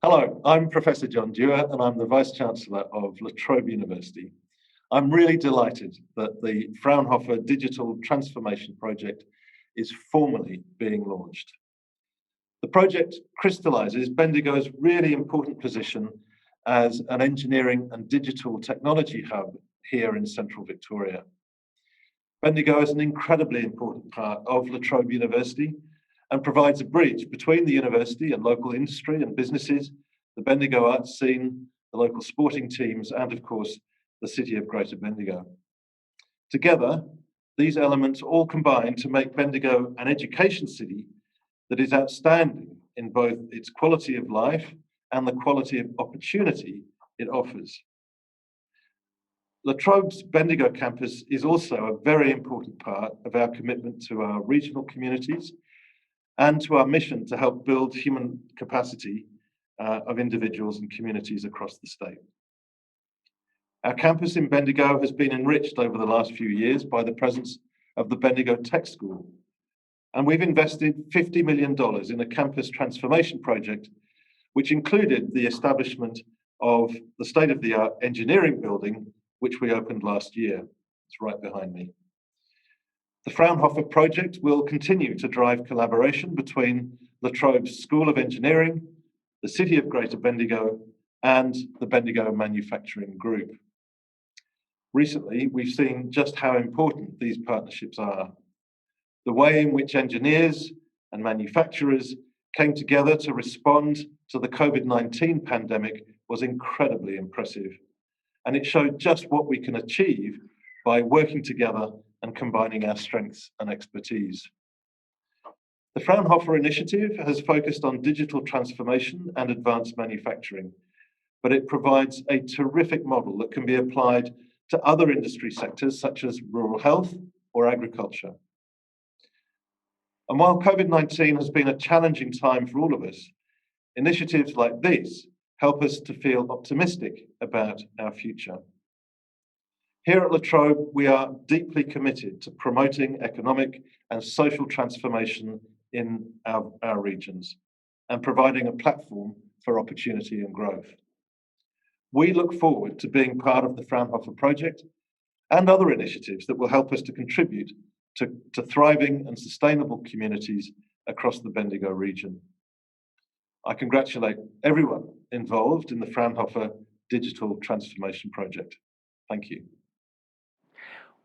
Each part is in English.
Hello, I'm Professor John Dewar and I'm the Vice-Chancellor of La Trobe University. I'm really delighted that the Fraunhofer Digital Transformation Project is formally being launched. The project crystallises Bendigo's really important position as an engineering and digital technology hub here in central Victoria. Bendigo is an incredibly important part of La Trobe University and provides a bridge between the university and local industry and businesses, the Bendigo arts scene, the local sporting teams, and of course, the City of Greater Bendigo. Together, these elements all combine to make Bendigo an education city that is outstanding in both its quality of life and the quality of opportunity it offers. La Trobe's Bendigo campus is also a very important part of our commitment to our regional communities and to our mission to help build human capacity of individuals and communities across the state. Our campus in Bendigo has been enriched over the last few years by the presence of the Bendigo Tech School, and we've invested $50 million in a campus transformation project, which included the establishment of the state-of-the-art engineering building, which we opened last year. It's right behind me. The Fraunhofer project will continue to drive collaboration between La Trobe's School of Engineering, the City of Greater Bendigo, and the Bendigo Manufacturing Group. Recently, we've seen just how important these partnerships are. The way in which engineers and manufacturers came together to respond to the COVID-19 pandemic was incredibly impressive, and it showed just what we can achieve by working together and combining our strengths and expertise. The Fraunhofer initiative has focused on digital transformation and advanced manufacturing, but it provides a terrific model that can be applied to other industry sectors such as rural health or agriculture. And while COVID-19 has been a challenging time for all of us, initiatives like this help us to feel optimistic about our future. Here at La Trobe, we are deeply committed to promoting economic and social transformation in our regions and providing a platform for opportunity and growth. We look forward to being part of the Fraunhofer project and other initiatives that will help us to contribute to thriving and sustainable communities across the Bendigo region. I congratulate everyone involved in the Fraunhofer Digital Transformation Project. Thank you.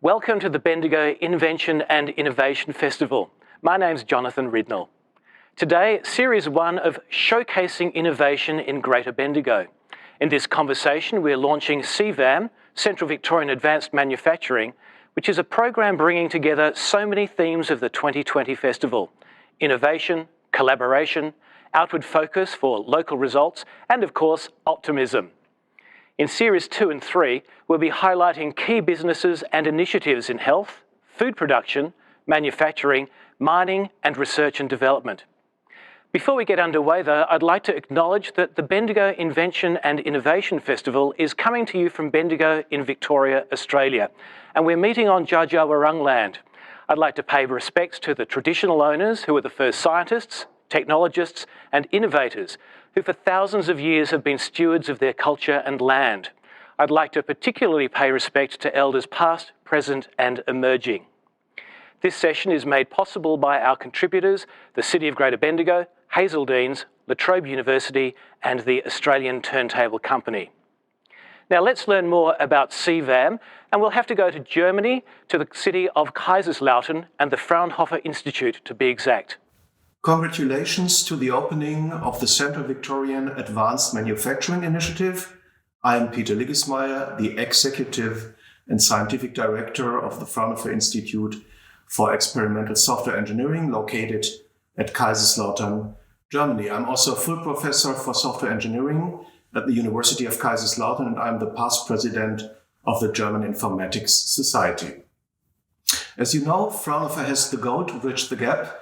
Welcome to the Bendigo Invention and Innovation Festival. My name's Jonathan Ridnell. Today, Series 1 of Showcasing Innovation in Greater Bendigo. In this conversation, we're launching CVAM, Central Victorian Advanced Manufacturing, which is a program bringing together so many themes of the 2020 festival: innovation, collaboration, outward focus for local results, and of course, optimism. In Series 2 and 3, we'll be highlighting key businesses and initiatives in health, food production, manufacturing, mining, and research and development. Before we get underway though, I'd like to acknowledge that the Bendigo Invention and Innovation Festival is coming to you from Bendigo in Victoria, Australia, and we're meeting on Dja Dja Wurrung land. I'd like to pay respects to the traditional owners who are the first scientists, technologists, and innovators who for thousands of years have been stewards of their culture and land. I'd like to particularly pay respect to elders past, present, and emerging. This session is made possible by our contributors, the City of Greater Bendigo, Hazeldene's, La Trobe University, and the Australian Turntable Company. Now let's learn more about CVAM, and we'll have to go to Germany, to the city of Kaiserslautern and the Fraunhofer Institute to be exact. Congratulations to the opening of the Central Victorian Advanced Manufacturing Initiative. I am Peter Litzmeyer, the Executive and Scientific Director of the Fraunhofer Institute for Experimental Software Engineering, located at Kaiserslautern, Germany. I'm also a full professor for software engineering at the University of Kaiserslautern, and I'm the past president of the German Informatics Society. As you know, Fraunhofer has the goal to bridge the gap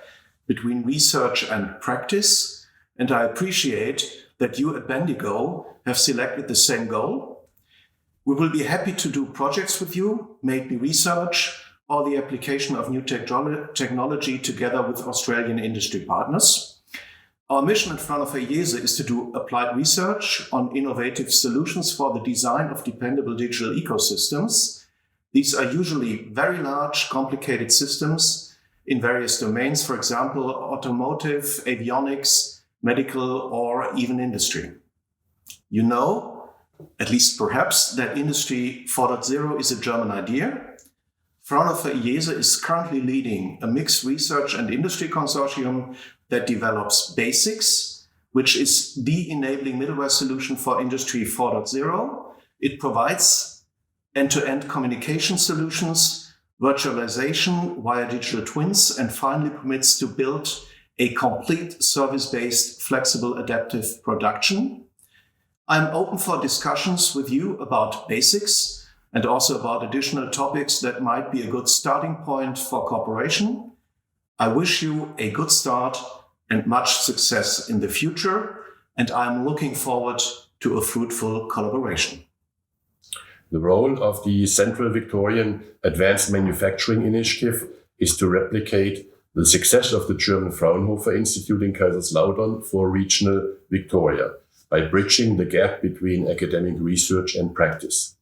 between research and practice, and I appreciate that you at Bendigo have selected the same goal. We will be happy to do projects with you, maybe research or the application of new technology together with Australian industry partners. Our mission at Fraunhofer IESE is to do applied research on innovative solutions for the design of dependable digital ecosystems. These are usually very large, complicated systems in various domains, for example, automotive, avionics, medical, or even industry. You know, at least perhaps, that Industry 4.0 is a German idea. Fraunhofer IESE is currently leading a mixed research and industry consortium that develops BASICS, which is the enabling middleware solution for Industry 4.0. It provides end-to-end communication solutions, virtualization via digital twins, and finally permits to build a complete service-based, flexible, adaptive production. I'm open for discussions with you about BASICS and also about additional topics that might be a good starting point for cooperation. I wish you a good start and much success in the future, and I'm looking forward to a fruitful collaboration. The role of the Central Victorian Advanced Manufacturing Initiative is to replicate the success of the German Fraunhofer Institute in Kaiserslautern for regional Victoria by bridging the gap between academic research and practice.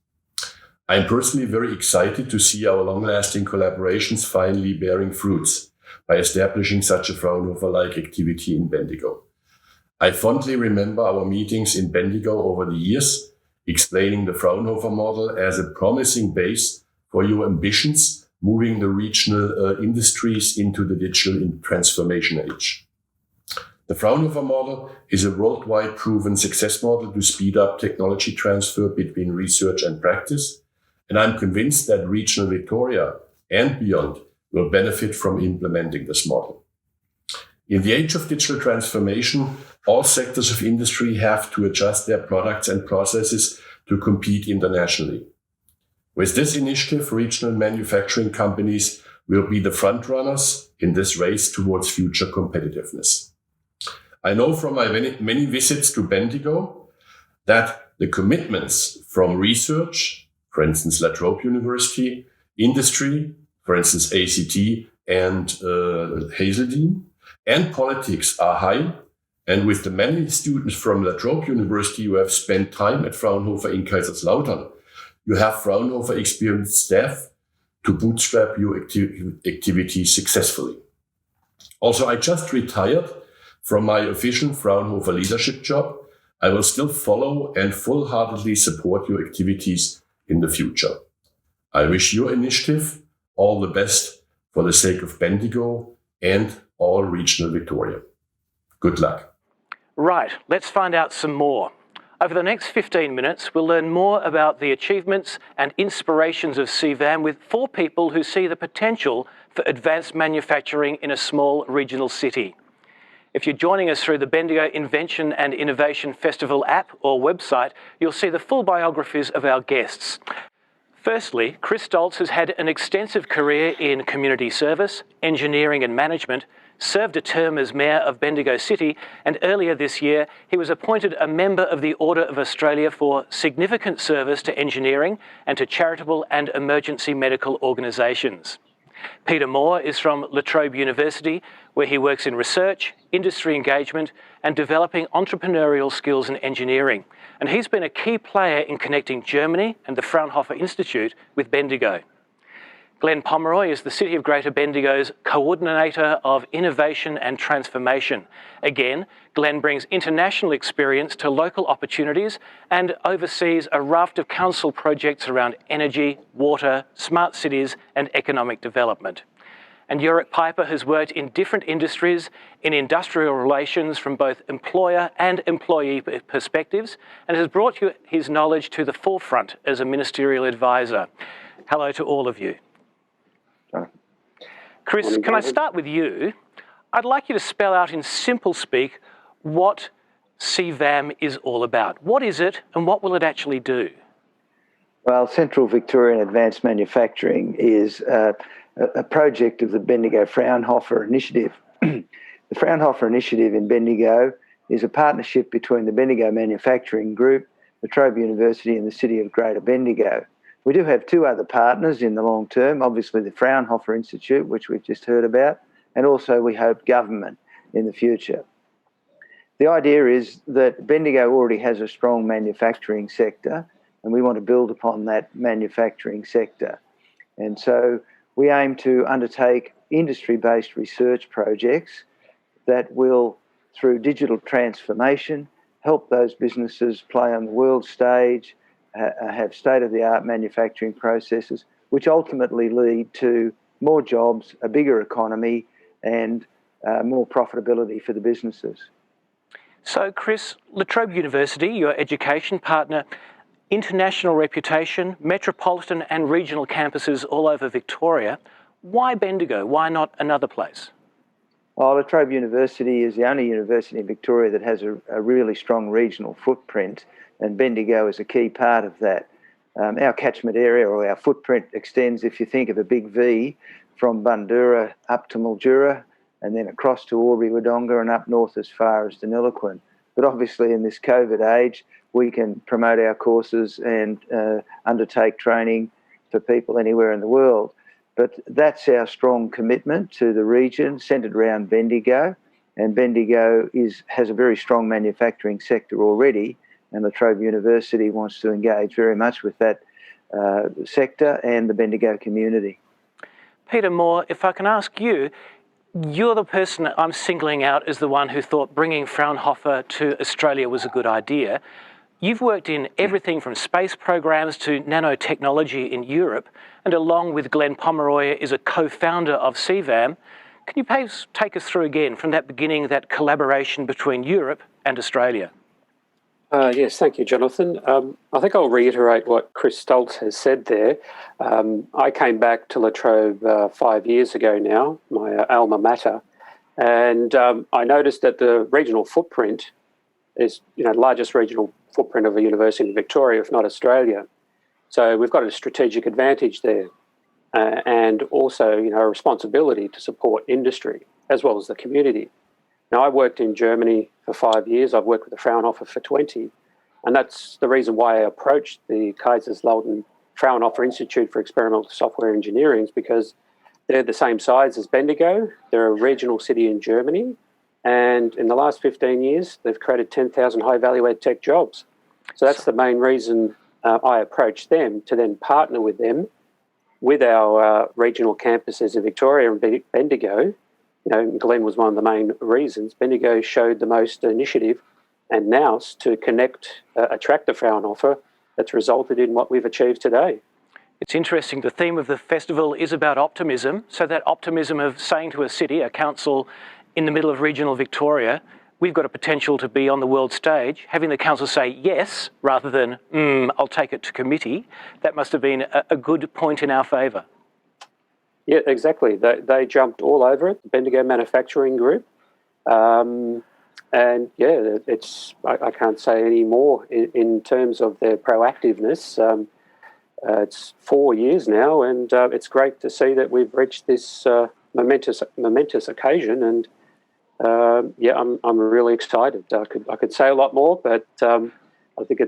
I'm personally very excited to see our long-lasting collaborations finally bearing fruits by establishing such a Fraunhofer-like activity in Bendigo. I fondly remember our meetings in Bendigo over the years, explaining the Fraunhofer model as a promising base for your ambitions, moving the regional industries into the digital transformation age. The Fraunhofer model is a worldwide proven success model to speed up technology transfer between research and practice, and I'm convinced that regional Victoria and beyond will benefit from implementing this model. In the age of digital transformation, all sectors of industry have to adjust their products and processes to compete internationally. With this initiative, regional manufacturing companies will be the front runners in this race towards future competitiveness. I know from my many visits to Bendigo that the commitments from research, for instance, La Trobe University, industry, for instance, ACT and Hazeldean, and politics are high. And with the many students from La Trobe University who have spent time at Fraunhofer in Kaiserslautern, you have Fraunhofer experienced staff to bootstrap your activity successfully. Also, I just retired from my official Fraunhofer leadership job. I will still follow and full-heartedly support your activities in the future. I wish your initiative all the best for the sake of Bendigo and all regional Victoria. Good luck. Right, let's find out some more. Over the next 15 minutes, we'll learn more about the achievements and inspirations of CVAM with 4 people who see the potential for advanced manufacturing in a small regional city. If you're joining us through the Bendigo Invention and Innovation Festival app or website, you'll see the full biographies of our guests. Firstly, Chris Stoltz has had an extensive career in community service, engineering and management, served a term as Mayor of Bendigo City, and earlier this year he was appointed a member of the Order of Australia for significant service to engineering and to charitable and emergency medical organisations. Peter Moore is from La Trobe University, where he works in research, industry engagement and developing entrepreneurial skills in engineering. And he's been a key player in connecting Germany and the Fraunhofer Institute with Bendigo. Glenn Pomeroy is the City of Greater Bendigo's Coordinator of Innovation and Transformation. Again, Glenn brings international experience to local opportunities and oversees a raft of council projects around energy, water, smart cities and economic development. And Yorick Piper has worked in different industries in industrial relations from both employer and employee perspectives and has brought his knowledge to the forefront as a ministerial advisor. Hello to all of you. Chris, can I start with you? I'd like you to spell out in simple speak what CVAM is all about. What is it and what will it actually do? Well, Central Victorian Advanced Manufacturing is a project of the Bendigo Fraunhofer Initiative. The Fraunhofer Initiative in Bendigo is a partnership between the Bendigo Manufacturing Group, the Trobe University and the City of Greater Bendigo. We do have 2 other partners in the long term, obviously the Fraunhofer Institute, which we've just heard about, and also we hope government in the future. The idea is that Bendigo already has a strong manufacturing sector, and we want to build upon that manufacturing sector. And so we aim to undertake industry-based research projects that will, through digital transformation, help those businesses play on the world stage, have state-of-the-art manufacturing processes, which ultimately lead to more jobs, a bigger economy, and more profitability for the businesses. So, Chris, La Trobe University, your education partner, international reputation, metropolitan and regional campuses all over Victoria. Why Bendigo? Why not another place? Well, La Trobe University is the only university in Victoria that has a really strong regional footprint, and Bendigo is a key part of that. Our catchment area, or our footprint, extends, if you think of a big V, from Bundoora up to Mildura, and then across to Albury-Wodonga and up north as far as Deniliquin. But obviously in this COVID age, we can promote our courses and undertake training for people anywhere in the world. But that's our strong commitment to the region, centred around Bendigo. And Bendigo has a very strong manufacturing sector already, and La Trobe University wants to engage very much with that sector and the Bendigo community. Peter Moore, if I can ask you, you're the person I'm singling out as the one who thought bringing Fraunhofer to Australia was a good idea. You've worked in everything from space programs to nanotechnology in Europe, and along with Glenn Pomeroy is a co-founder of CVAM. Can you please take us through again from that beginning, that collaboration between Europe and Australia? Yes, thank you, Jonathan. I think I'll reiterate what Chris Stoltz has said there. I came back to La Trobe 5 years ago now, my alma mater, and I noticed that the regional footprint is, largest regional footprint of a university in Victoria, if not Australia. So we've got a strategic advantage there, and also, a responsibility to support industry as well as the community. Now, I worked in Germany for 5 years. I've worked with the Fraunhofer for 20. And that's the reason why I approached the Kaiserslautern Fraunhofer Institute for Experimental Software Engineering, is because they're the same size as Bendigo. They're a regional city in Germany. And in the last 15 years, they've created 10,000 high-value-add tech jobs. So that's the main reason I approached them, to then partner with them with our regional campuses in Victoria and Bendigo. Glenn was one of the main reasons. Bendigo showed the most initiative and nous to attract the Fraunhofer. That's resulted in what we've achieved today. It's interesting, the theme of the festival is about optimism. So that optimism of saying to a city, a council in the middle of regional Victoria, we've got a potential to be on the world stage, having the council say yes, rather than, I'll take it to committee, that must have been a good point in our favour. Yeah, exactly. They jumped all over it, the Bendigo Manufacturing Group. And yeah, I can't say any more in terms of their proactiveness. It's 4 years now, and it's great to see that we've reached this momentous occasion. And I'm really excited. I could say a lot more, but I think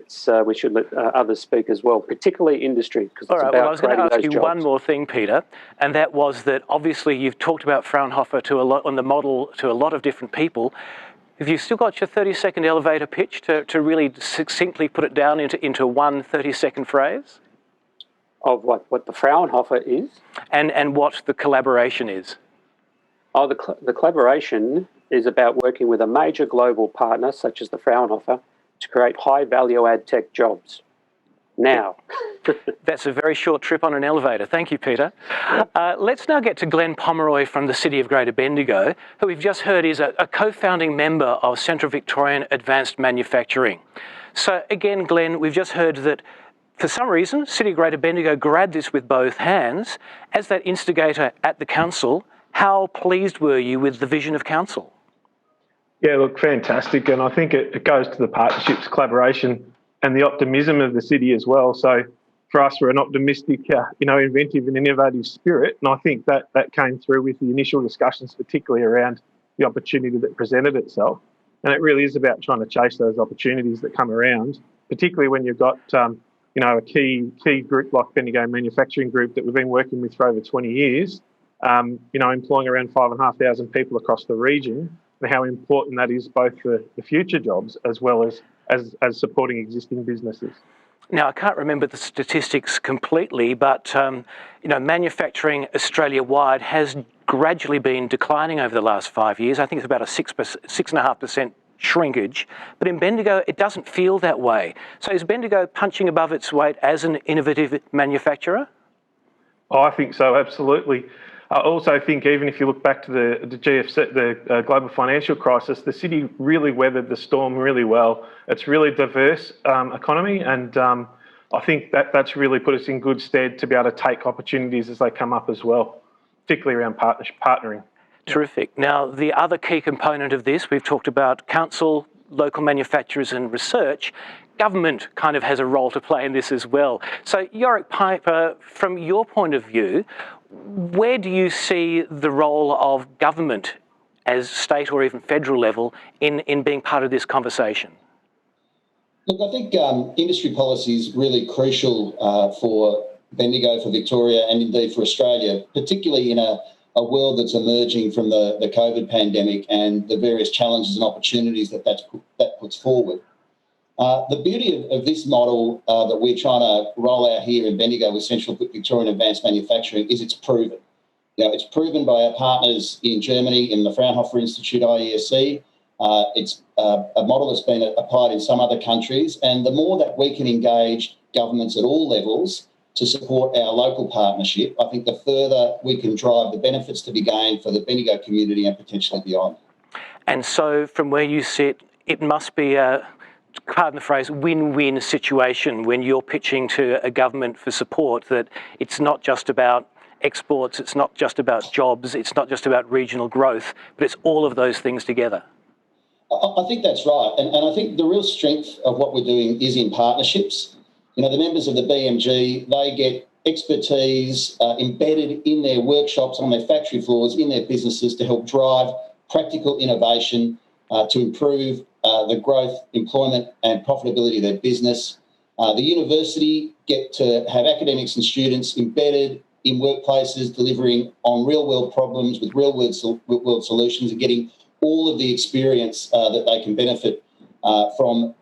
we should let others speak as well, particularly industry. All right, well, I was going to ask you one more thing, Peter, and that was that obviously you've talked about Fraunhofer on the model to a lot of different people. Have you still got your 30-second elevator pitch to really succinctly put it down into one 30-second phrase? Of what the Fraunhofer is? And what the collaboration is? Oh, the collaboration is about working with a major global partner, such as the Fraunhofer, to create high value-add tech jobs. Now. That's a very short trip on an elevator. Thank you, Peter. Let's now get to Glenn Pomeroy from the City of Greater Bendigo, who we've just heard is a co-founding member of Central Victorian Advanced Manufacturing. So again, Glenn, we've just heard that for some reason, City of Greater Bendigo grabbed this with both hands. As that instigator at the council, how pleased were you with the vision of council? Yeah, look, fantastic. And I think it goes to the partnerships, collaboration and the optimism of the city as well. So for us, we're an optimistic, inventive and innovative spirit. And I think that came through with the initial discussions, particularly around the opportunity that presented itself. And it really is about trying to chase those opportunities that come around, particularly when you've got, a key group like Bendigo Manufacturing Group that we've been working with for over 20 years, employing around 5,500 people across the region. and how important that is both for the future jobs as well as supporting existing businesses. Now, I can't remember the statistics completely, but manufacturing Australia-wide has gradually been declining over the last 5 years. I think it's about a 6.5% shrinkage. But in Bendigo, it doesn't feel that way. So is Bendigo punching above its weight as an innovative manufacturer? Oh, I think so, absolutely. I also think even if you look back to the GFC, the global financial crisis, the city really weathered the storm really well. It's really diverse economy, and I think that's really put us in good stead to be able to take opportunities as they come up as well, particularly around partnering. Terrific. Now, the other key component of this, we've talked about council, local manufacturers and research. Government kind of has a role to play in this as well. So, Yorick Piper, from your point of view, where do you see the role of government as state or even federal level in being part of this conversation? Look, I think industry policy is really crucial for Bendigo, for Victoria, and indeed for Australia, particularly in a world that's emerging from the COVID pandemic and the various challenges and opportunities that puts forward. The beauty of this model that we're trying to roll out here in Bendigo with Central Victorian Advanced Manufacturing is it's proven. It's proven by our partners in Germany in the Fraunhofer Institute IESE. It's a model that's been applied in some other countries, and the more that we can engage governments at all levels to support our local partnership, I think the further we can drive the benefits to be gained for the Bendigo community and potentially beyond. And so from where you sit, it must be a, pardon the phrase, win-win situation when you're pitching to a government for support, that it's not just about exports, it's not just about jobs, it's not just about regional growth, but it's all of those things together. I think that's right. And I think the real strength of what we're doing is in partnerships. The members of the BMG, they get expertise embedded in their workshops, on their factory floors, in their businesses to help drive practical innovation to improve the growth, employment and profitability of their business. The university get to have academics and students embedded in workplaces, delivering on real-world problems with real-world solutions and getting all of the experience that they can benefit from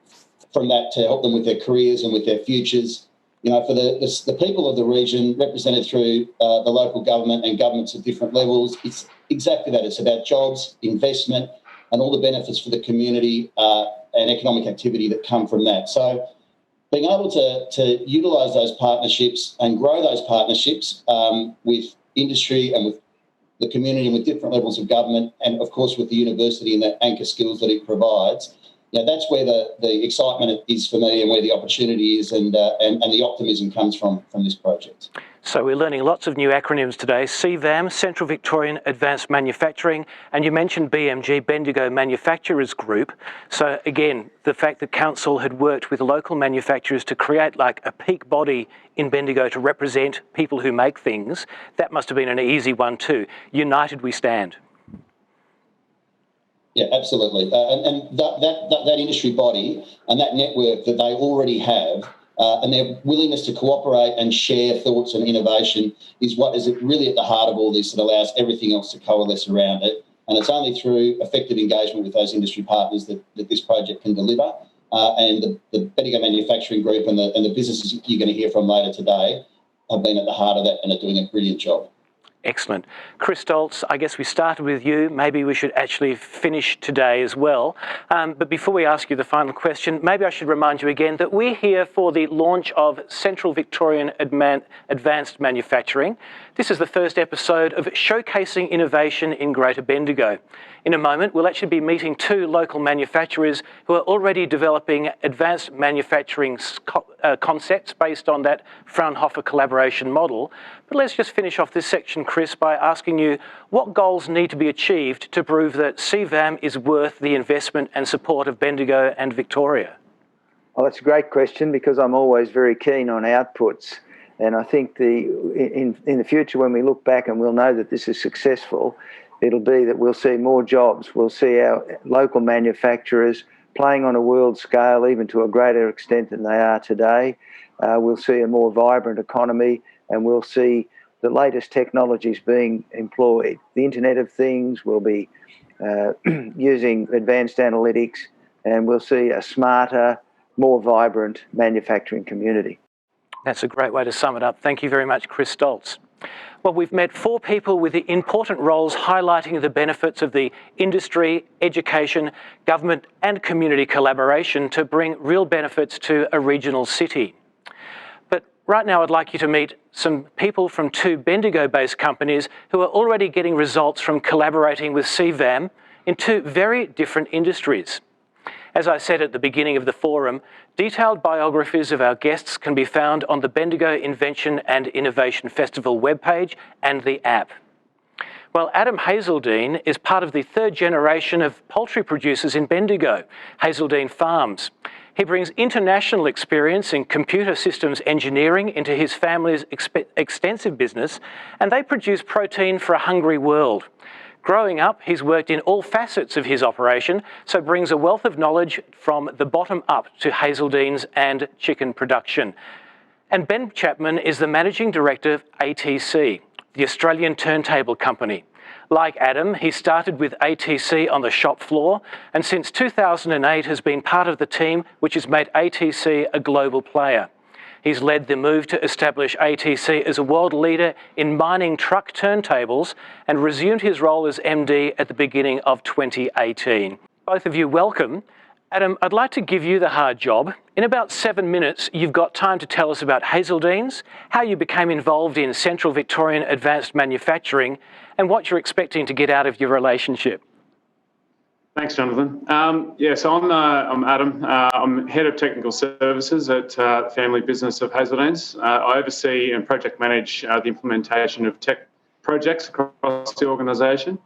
that to help them with their careers and with their futures. For the people of the region represented through the local government and governments at different levels, it's exactly that. It's about jobs, investment, and all the benefits for the community and economic activity that come from that. So being able to utilise those partnerships and grow those partnerships with industry and with the community and with different levels of government, and of course with the university and the anchor skills that it provides, that's where the excitement is for me and where the opportunity is and the optimism comes from this project. So we're learning lots of new acronyms today. CVAM, Central Victorian Advanced Manufacturing, and you mentioned BMG, Bendigo Manufacturers Group. So again, the fact that council had worked with local manufacturers to create like a peak body in Bendigo to represent people who make things, that must have been an easy one too. United we stand. Yeah, absolutely. And that industry body and that network that they already have and their willingness to cooperate and share thoughts and innovation is what is really at the heart of all this that allows everything else to coalesce around it. And it's only through effective engagement with those industry partners that this project can deliver. And the Bendigo Manufacturing Group and the businesses you're going to hear from later today have been at the heart of that and are doing a brilliant job. Excellent. Chris Stoltz, I guess we started with you. Maybe we should actually finish today as well. But before we ask you the final question, maybe I should remind you again that we're here for the launch of Central Victorian Advanced Manufacturing. This is the first episode of Showcasing Innovation in Greater Bendigo. In a moment, we'll actually be meeting two local manufacturers who are already developing advanced manufacturing concepts based on that Fraunhofer collaboration model. But let's just finish off this section, Chris, by asking you what goals need to be achieved to prove that CVAM is worth the investment and support of Bendigo and Victoria? Well, that's a great question because I'm always very keen on outputs. And I think in the future, when we look back and we'll know that this is successful, it'll be that we'll see more jobs. We'll see our local manufacturers playing on a world scale, even to a greater extent than they are today. We'll see a more vibrant economy, and we'll see the latest technologies being employed. The Internet of Things will be using advanced analytics, and we'll see a smarter, more vibrant manufacturing community. That's a great way to sum it up. Thank you very much, Chris Stoltz. Well, we've met 4 people with important roles highlighting the benefits of the industry, education, government and community collaboration to bring real benefits to a regional city. But right now I'd like you to meet some people from 2 Bendigo-based companies who are already getting results from collaborating with CVAM in 2 very different industries. As I said at the beginning of the forum, detailed biographies of our guests can be found on the Bendigo Invention and Innovation Festival webpage and the app. Well, Adam Hazeldine is part of the 3rd generation of poultry producers in Bendigo, Hazeldine Farms. He brings international experience in computer systems engineering into his family's extensive business, and they produce protein for a hungry world. Growing up, he's worked in all facets of his operation, so brings a wealth of knowledge from the bottom up to Hazeldine's and chicken production. And Ben Chapman is the Managing Director of ATC, the Australian Turntable Company. Like Adam, he started with ATC on the shop floor, and since 2008 has been part of the team which has made ATC a global player. He's led the move to establish ATC as a world leader in mining truck turntables and resumed his role as MD at the beginning of 2018. Both of you, welcome. Adam, I'd like to give you the hard job. In about 7 minutes, you've got time to tell us about Hazeldine's, how you became involved in Central Victorian Advanced Manufacturing, and what you're expecting to get out of your relationship. Thanks, Jonathan. So I'm Adam. I'm Head of Technical Services at Family Business of Hazeldine's. I oversee and project manage the implementation of tech projects across the organisation.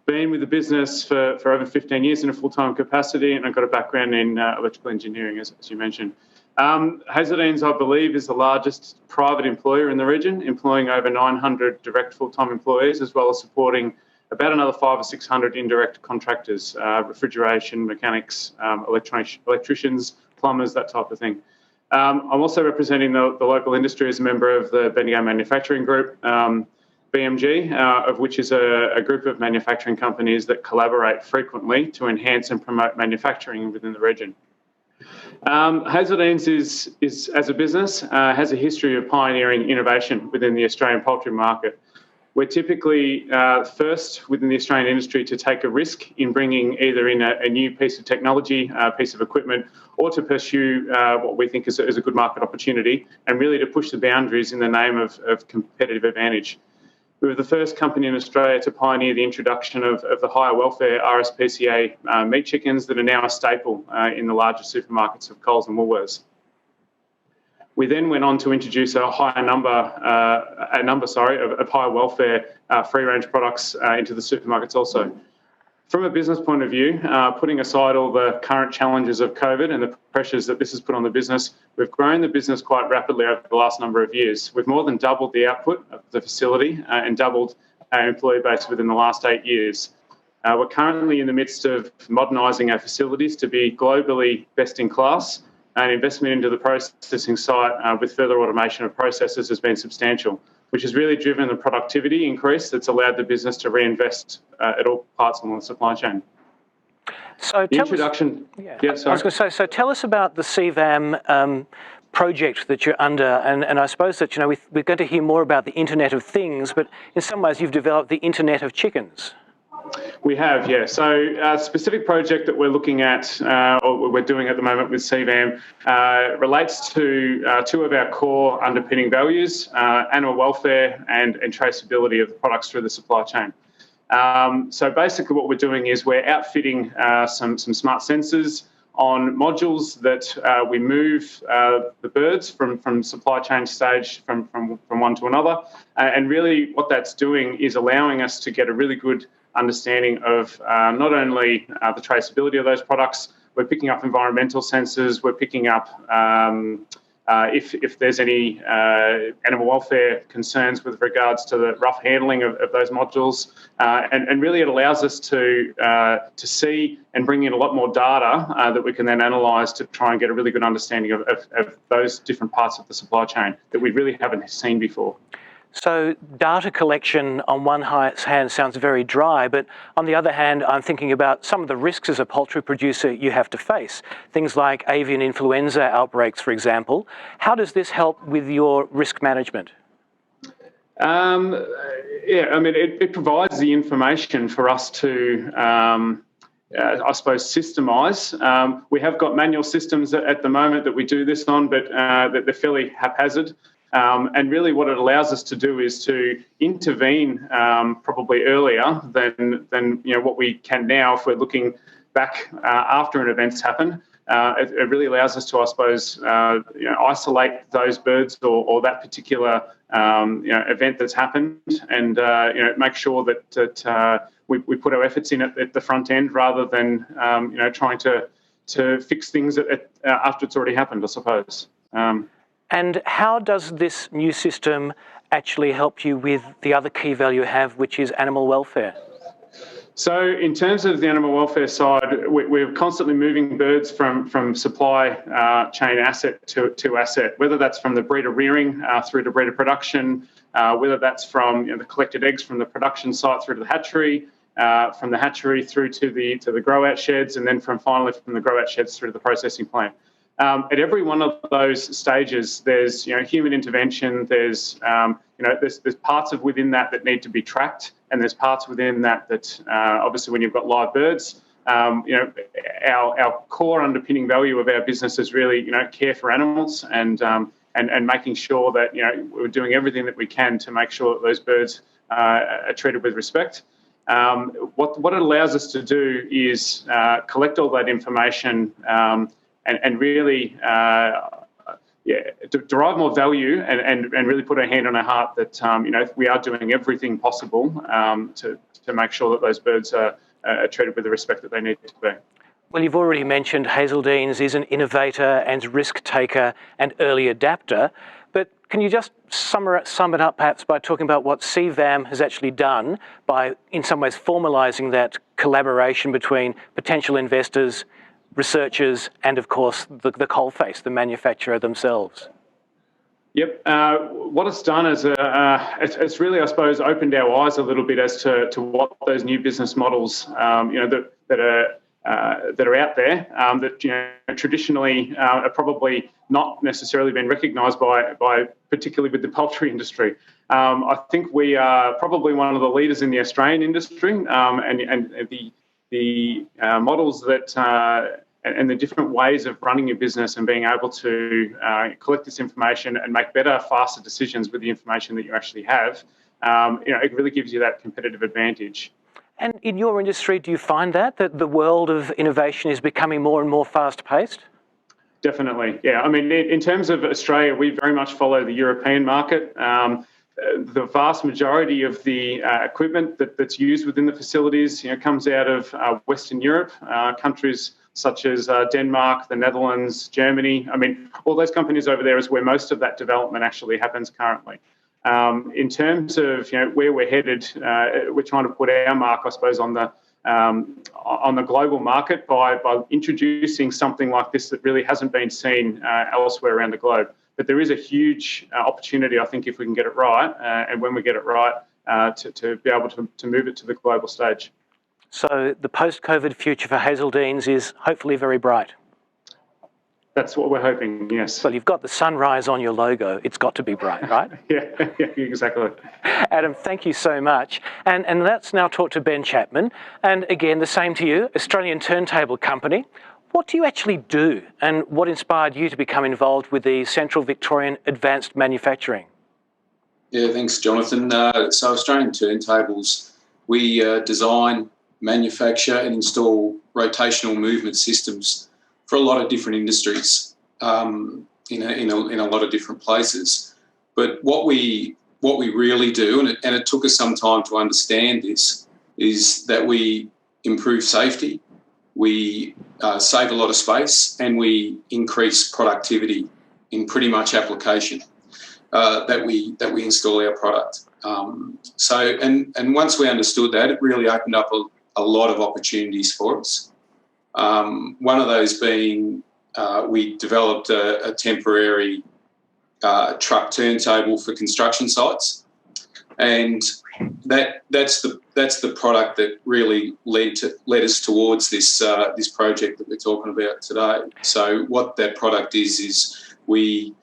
Been with the business for over 15 years in a full-time capacity, and I've got a background in electrical engineering, as you mentioned. Hazeldine's, I believe, is the largest private employer in the region, employing over 900 direct full-time employees, as well as supporting about another 500 or 600 indirect contractors, refrigeration, mechanics, electricians, plumbers, that type of thing. I'm also representing the local industry as a member of the Bendigo Manufacturing Group, BMG, of which is a group of manufacturing companies that collaborate frequently to enhance and promote manufacturing within the region. Hazeldine's is as a business, has a history of pioneering innovation within the Australian poultry market. We're typically first within the Australian industry to take a risk in bringing either in a new piece of technology, a piece of equipment, or to pursue what we think is a good market opportunity, and really to push the boundaries in the name of competitive advantage. We were the first company in Australia to pioneer the introduction of the higher welfare RSPCA meat chickens that are now a staple in the larger supermarkets of Coles and Woolworths. We then went on to introduce a higher number of higher welfare free-range products into the supermarkets also. From a business point of view, putting aside all the current challenges of COVID and the pressures that this has put on the business, we've grown the business quite rapidly over the last number of years. We've more than doubled the output of the facility and doubled our employee base within the last 8 years. We're currently in the midst of modernising our facilities to be globally best in class, and investment into the processing site with further automation of processes has been substantial, which has really driven the productivity increase that's allowed the business to reinvest at all parts of the supply chain. So the introduction. I was going to say, so tell us about the CVAM project that you're under, and I suppose that we're going to hear more about the Internet of Things, but in some ways you've developed the Internet of Chickens. We have, yeah. So a specific project that we're looking at, or we're doing at the moment with CVAM, relates to 2 of our core underpinning values, animal welfare and traceability of the products through the supply chain. So basically what we're doing is we're outfitting some smart sensors on modules that we move the birds from supply chain stage from one to another. And really what that's doing is allowing us to get a really good understanding of not only the traceability of those products, we're picking up environmental sensors, we're picking up if there's any animal welfare concerns with regards to the rough handling of those modules. And really it allows us to see and bring in a lot more data that we can then analyse to try and get a really good understanding of those different parts of the supply chain that we really haven't seen before. So data collection on one hand sounds very dry, but on the other hand, I'm thinking about some of the risks as a poultry producer you have to face. Things like avian influenza outbreaks, for example. How does this help with your risk management? It provides the information for us to, I suppose, systemise. We have got manual systems at the moment that we do this on, but that they're fairly haphazard. And really what it allows us to do is to intervene probably earlier than what we can now if we're looking back after an event's happened. It really allows us to, I suppose, isolate those birds or that particular event that's happened, and make sure that we put our efforts in at the front end rather than trying to fix things after it's already happened, I suppose. And how does this new system actually help you with the other key value you have, which is animal welfare? So in terms of the animal welfare side, we're constantly moving birds from supply chain asset to asset, whether that's from the breeder rearing through to breeder production, whether that's from the collected eggs from the production site through to the hatchery, from the hatchery through to the grow-out sheds, and then finally from the grow-out sheds through to the processing plant. At every one of those stages, there's human intervention. There's parts of within that need to be tracked, and there's parts within that obviously when you've got live birds, our core underpinning value of our business is really care for animals and making sure that we're doing everything that we can to make sure that those birds are treated with respect. What it allows us to do is collect all that information. And really derive more value and really put our hand on our heart that we are doing everything possible to make sure that those birds are treated with the respect that they need to be. Well, you've already mentioned Hazeldene's is an innovator and risk taker and early adapter, but can you just sum it up perhaps by talking about what CVAM has actually done by in some ways formalising that collaboration between potential investors, researchers, and of course the coalface, the manufacturer themselves? Yep. What it's done is it's really, I suppose, opened our eyes a little bit as to what those new business models, that are out there, that traditionally are probably not necessarily been recognised by particularly with the poultry industry. I think we are probably one of the leaders in the Australian industry, and the models that and the different ways of running your business and being able to collect this information and make better, faster decisions with the information that you actually have, it really gives you that competitive advantage. And in your industry, do you find that the world of innovation is becoming more and more fast-paced? Definitely, yeah. I mean, in terms of Australia, we very much follow the European market. The vast majority of the equipment that's used within the facilities, comes out of Western Europe, countries such as Denmark, the Netherlands, Germany. I mean, all those companies over there is where most of that development actually happens currently. In terms of where we're headed, we're trying to put our mark, I suppose, on the global market by introducing something like this that really hasn't been seen elsewhere around the globe. But there is a huge opportunity, I think, if we can get it right, and when we get it right, to be able to move it to the global stage. So the post-COVID future for Hazeldene's is hopefully very bright. That's what we're hoping, yes. Well, you've got the sunrise on your logo. It's got to be bright, right? yeah, exactly. Adam, thank you so much. And let's now talk to Ben Chapman. And again, the same to you, Australian Turntable Company. What do you actually do, and what inspired you to become involved with the Central Victorian Advanced Manufacturing? Yeah, thanks, Jonathan. So Australian Turntables, we design, manufacture and install rotational movement systems for a lot of different industries in a lot of different places. But what we really do, and it took us some time to understand this, is that we improve safety, we save a lot of space, and we increase productivity in pretty much application that we install our product. And once we understood that, it really opened up a lot of opportunities for us. One of those being we developed a temporary truck turntable for construction sites. and that's the product that really led us towards this project that we're talking about today. So what that product is we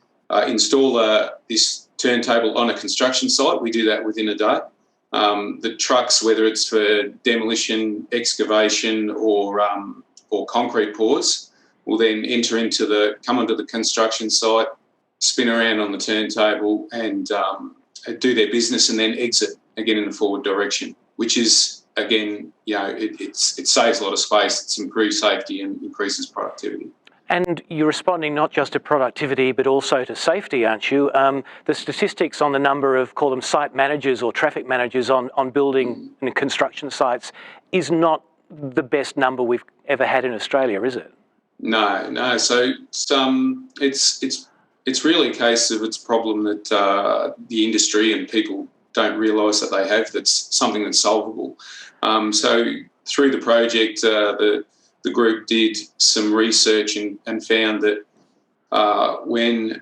install this turntable on a construction site. We do that within a day. The trucks, whether it's for demolition, excavation, or concrete pours, will then come onto the construction site, spin around on the turntable, and do their business, and then exit again in the forward direction, which is, again, it saves a lot of space, it's improved safety and increases productivity. And you're responding not just to productivity, but also to safety, aren't you? The statistics on the number of, call them site managers or traffic managers on building and construction sites is not the best number we've ever had in Australia, is it? No. So it's really a case of it's a problem that the industry and people don't realise that they have. That's something that's solvable. So through the project, the group did some research and found that when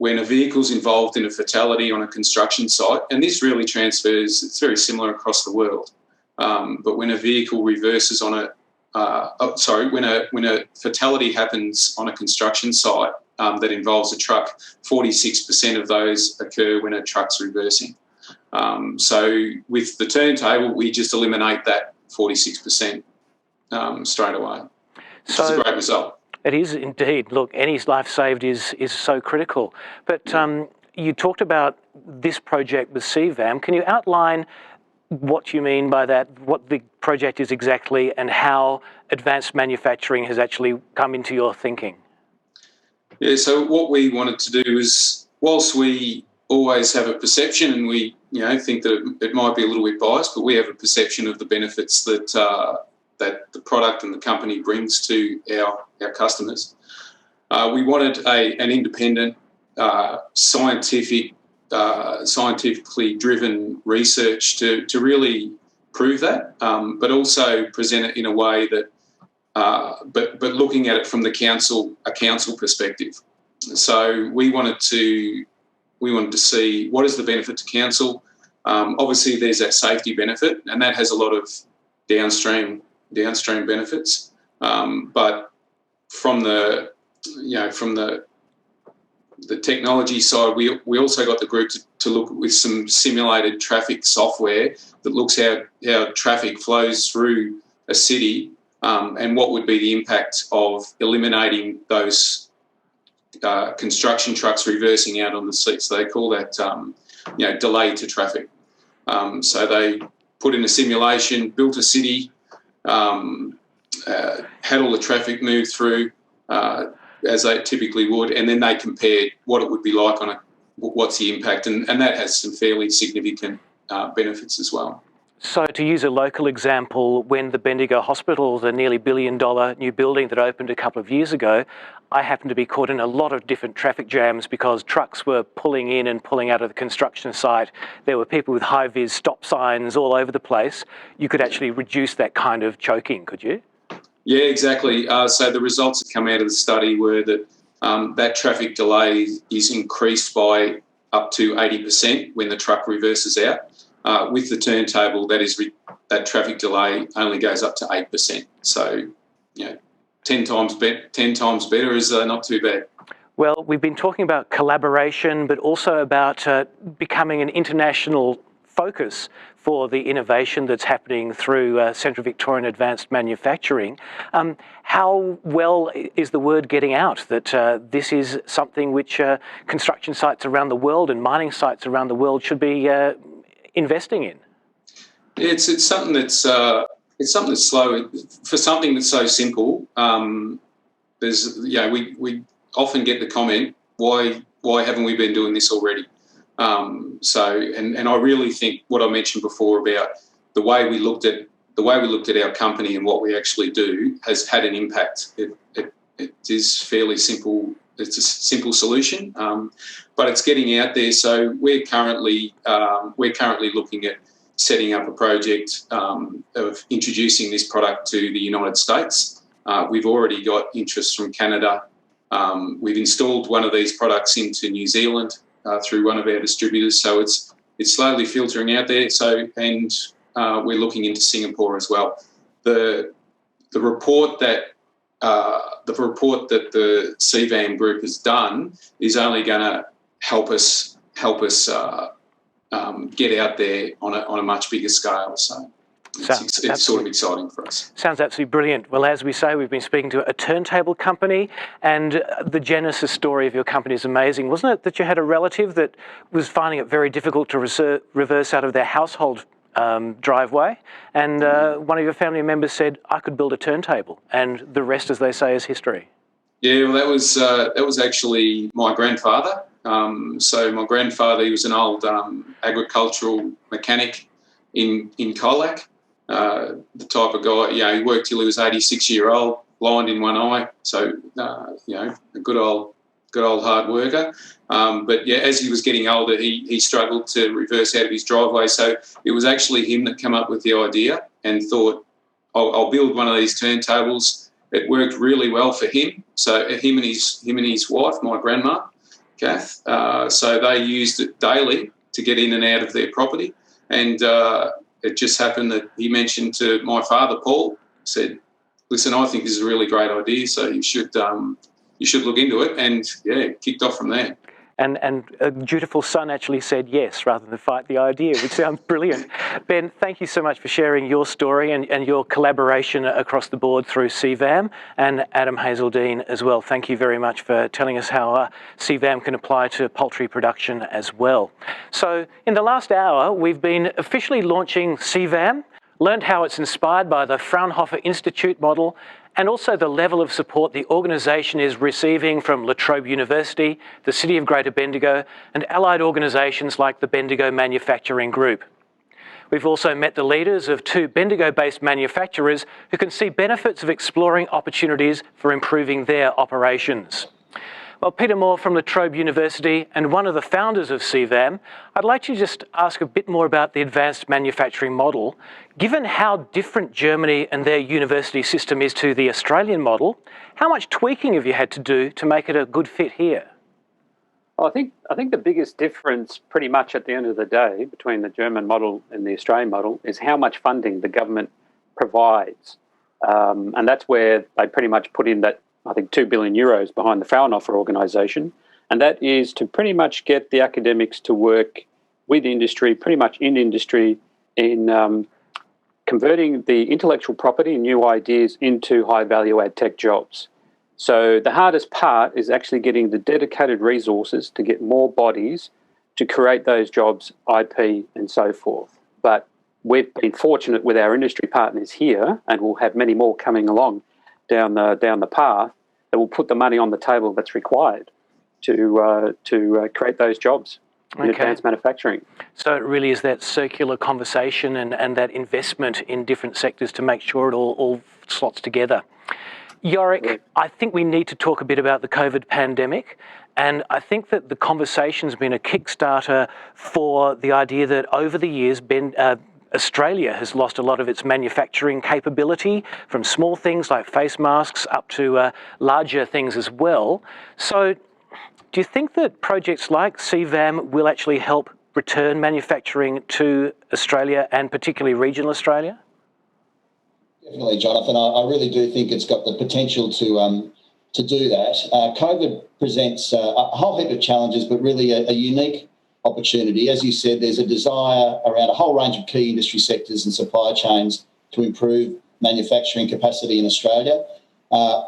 a vehicle's involved in a fatality on a construction site, and this really transfers, it's very similar across the world, but when a vehicle reverses on when a fatality happens on a construction site that involves a truck, 46% of those occur when a truck's reversing. So with the turntable, we just eliminate that 46%. Straight away. So it's a great result. It is indeed. Look, any life saved is so critical. But you talked about this project with CVAM. Can you outline what you mean by that, what the project is exactly, and how advanced manufacturing has actually come into your thinking? Yeah, so what we wanted to do is, whilst we always have a perception and we think that it might be a little bit biased, but we have a perception of the benefits that the product and the company brings to our customers. We wanted an independent, scientifically driven research to really prove that, but also present it in a way that, but looking at it from a council perspective. So we wanted to see what is the benefit to council. Obviously, there's that safety benefit, and that has a lot of downstream benefits, but from the technology side, we also got the group to look with some simulated traffic software that looks how traffic flows through a city, and what would be the impact of eliminating those construction trucks reversing out on the street. So they call that delay to traffic. So they put in a simulation, built a city, had all the traffic move through as they typically would, and then they compared what it would be like what's the impact, and that has some fairly significant benefits as well. So to use a local example, when the Bendigo Hospital, the nearly $1 billion new building that opened a couple of years ago, I happened to be caught in a lot of different traffic jams because trucks were pulling in and pulling out of the construction site. There were people with high-vis stop signs all over the place. You could actually reduce that kind of choking, could you? Yeah, exactly. So the results that come out of the study were that that traffic delay is increased by up to 80% when the truck reverses out. With the turntable, that traffic delay only goes up to 8%. So, 10 times better is not too bad. Well, we've been talking about collaboration, but also about becoming an international focus for the innovation that's happening through Central Victorian Advanced Manufacturing. How well is the word getting out that this is something which construction sites around the world and mining sites around the world should be investing in? It's something that's slow for something that's so simple. There's we often get the comment, why haven't we been doing this already? And I really think what I mentioned before about the way we looked at our company and what we actually do has had an impact. It is fairly simple. It's a simple solution, but it's getting out there. So we're currently looking at setting up a project of introducing this product to the United States. We've already got interest from Canada. We've installed one of these products into New Zealand through one of our distributors. So it's slowly filtering out there. So, and we're looking into Singapore as well. The report that the CVAM group has done is only going to help us get out there on a much bigger scale. So it's sort of exciting for us. Sounds absolutely brilliant. Well, as we say, we've been speaking to a turntable company, and the genesis story of your company is amazing. Wasn't it that you had a relative that was finding it very difficult to reverse out of their household driveway, and one of your family members said, I could build a turntable, and the rest, as they say, is history. Yeah, well, that was actually my grandfather. So my grandfather, he was an old agricultural mechanic in Colac. The type of guy, he worked till he was 86 years old, blind in one eye. So, a good old hard worker. But as he was getting older, he struggled to reverse out of his driveway. So it was actually him that came up with the idea and thought, I'll build one of these turntables. It worked really well for him. So him and his wife, my grandma, Kath. So they used it daily to get in and out of their property. And it just happened that he mentioned to my father, Paul, said, listen, I think this is a really great idea, so you should look into it, and kicked off from there. And a dutiful son actually said yes rather than fight the idea, which sounds brilliant. Ben, thank you so much for sharing your story and your collaboration across the board through CVAM, and Adam Hazeldine as well. Thank you very much for telling us how CVAM can apply to poultry production as well. So in the last hour, we've been officially launching CVAM, learned how it's inspired by the Fraunhofer Institute model, and also the level of support the organisation is receiving from La Trobe University, the City of Greater Bendigo, and allied organisations like the Bendigo Manufacturing Group. We've also met the leaders of two Bendigo-based manufacturers who can see benefits of exploring opportunities for improving their operations. Well, Peter Moore from La Trobe University and one of the founders of CVAM, I'd like to just ask a bit more about the advanced manufacturing model. Given how different Germany and their university system is to the Australian model, how much tweaking have you had to do to make it a good fit here? Well, I think the biggest difference pretty much at the end of the day between the German model and the Australian model is how much funding the government provides. And that's where they pretty much put in that, I think, 2 billion euros behind the Fraunhofer organisation, and that is to pretty much get the academics to work with industry, pretty much in industry, in converting the intellectual property and new ideas into high value-add tech jobs. So the hardest part is actually getting the dedicated resources to get more bodies to create those jobs, IP and so forth. But we've been fortunate with our industry partners here, and we'll have many more coming along down the path, that will put the money on the table that's required to create those jobs in advanced manufacturing. So it really is that circular conversation and that investment in different sectors to make sure it all slots together. Yorick, I think we need to talk a bit about the COVID pandemic, and I think that the conversation's been a kickstarter for the idea that over the years, Australia has lost a lot of its manufacturing capability, from small things like face masks up to larger things as well. So do you think that projects like CVAM will actually help return manufacturing to Australia and particularly regional Australia? Definitely, Jonathan. I really do think it's got the potential to do that. COVID presents a whole heap of challenges, but really a unique opportunity. As you said, there's a desire around a whole range of key industry sectors and supply chains to improve manufacturing capacity in Australia.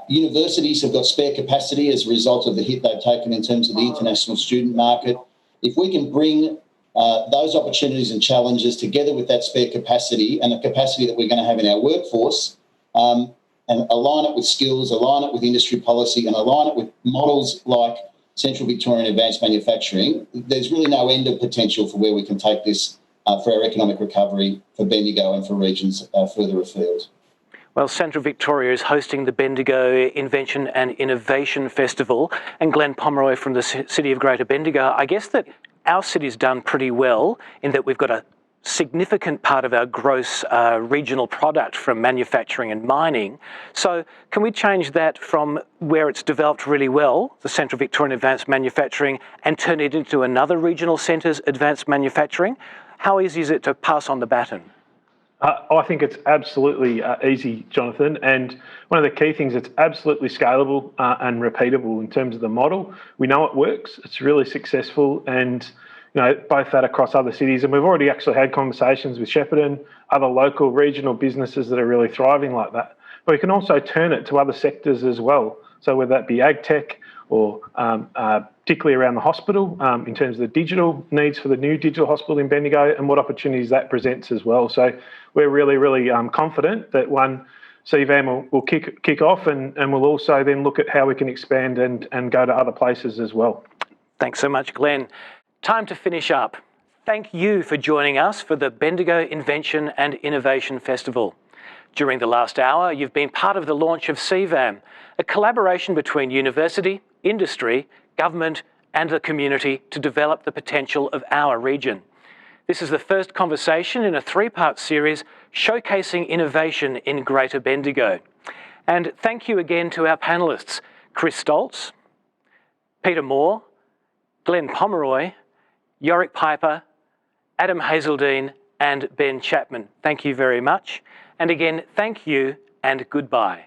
Universities have got spare capacity as a result of the hit they've taken in terms of the international student market. If we can bring those opportunities and challenges together with that spare capacity and the capacity that we're going to have in our workforce, and align it with skills, align it with industry policy, and align it with models like Central Victorian Advanced Manufacturing, there's really no end of potential for where we can take this for our economic recovery for Bendigo and for regions further afield. Well, Central Victoria is hosting the Bendigo Invention and Innovation Festival, and Glenn Pomeroy from the City of Greater Bendigo, I guess that our city's done pretty well in that we've got a significant part of our gross regional product from manufacturing and mining. So can we change that from where it's developed really well, the Central Victorian Advanced Manufacturing, and turn it into another regional centre's advanced manufacturing? How easy is it to pass on the baton? I think it's absolutely easy, Jonathan. And one of the key things, it's absolutely scalable and repeatable in terms of the model. We know it works. It's really successful, and both that across other cities. And we've already actually had conversations with Shepparton, other local regional businesses that are really thriving like that. But we can also turn it to other sectors as well. So whether that be ag tech or particularly around the hospital in terms of the digital needs for the new digital hospital in Bendigo and what opportunities that presents as well. So we're really, really confident that CVAM will kick off, and we'll also then look at how we can expand and go to other places as well. Thanks so much, Glenn. Time to finish up. Thank you for joining us for the Bendigo Invention and Innovation Festival. During the last hour, you've been part of the launch of CVAM, a collaboration between university, industry, government and the community to develop the potential of our region. This is the first conversation in a three-part series showcasing innovation in Greater Bendigo. And thank you again to our panellists, Chris Stoltz, Peter Moore, Glenn Pomeroy, Yorick Piper, Adam Hazeldine and Ben Chapman. Thank you very much. And again, thank you and goodbye.